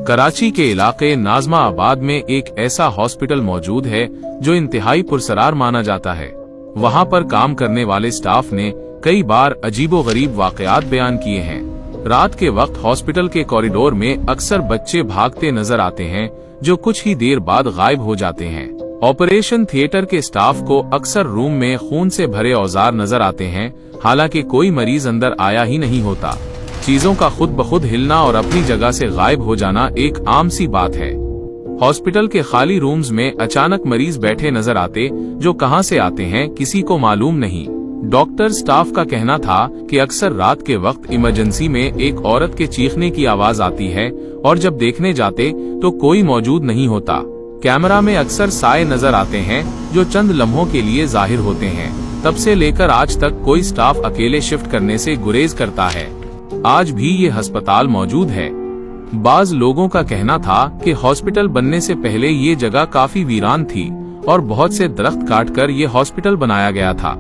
कराची के इलाके नाजमा आबाद में एक ऐसा हॉस्पिटल मौजूद है जो इंतहाई पुरसरार माना जाता है। वहां पर काम करने वाले स्टाफ ने कई बार अजीबोगरीब वाकयात बयान किए हैं। रात के वक्त हॉस्पिटल के कॉरिडोर में अक्सर बच्चे भागते नजर आते हैं जो कुछ ही देर बाद गायब हो जाते हैं। ऑपरेशन थिएटर के स्टाफ को अक्सर रूम में खून से भरे औजार नजर आते हैं, हालांकि कोई मरीज अंदर आया ही नहीं होता। चीजों का खुद ब खुद हिलना और अपनी जगह से गायब हो जाना एक आम सी बात है। हॉस्पिटल के खाली रूम्स में अचानक मरीज बैठे नजर आते जो कहां से आते हैं किसी को मालूम नहीं। डॉक्टर स्टाफ का कहना था कि अक्सर रात के वक्त इमरजेंसी में एक औरत के चीखने की आवाज आती है और जब देखने जाते तो कोई मौजूद नहीं होता। कैमरा में अक्सर साए नजर आते हैं जो चंद लम्हों के लिए जाहिर होते हैं। तब से लेकर आज तक कोई स्टाफ अकेले शिफ्ट करने से गुरेज करता है। आज भी ये अस्पताल मौजूद है। बाज लोगों का कहना था कि हॉस्पिटल बनने से पहले ये जगह काफी वीरान थी और बहुत से दरख्त काटकर ये हॉस्पिटल बनाया गया था।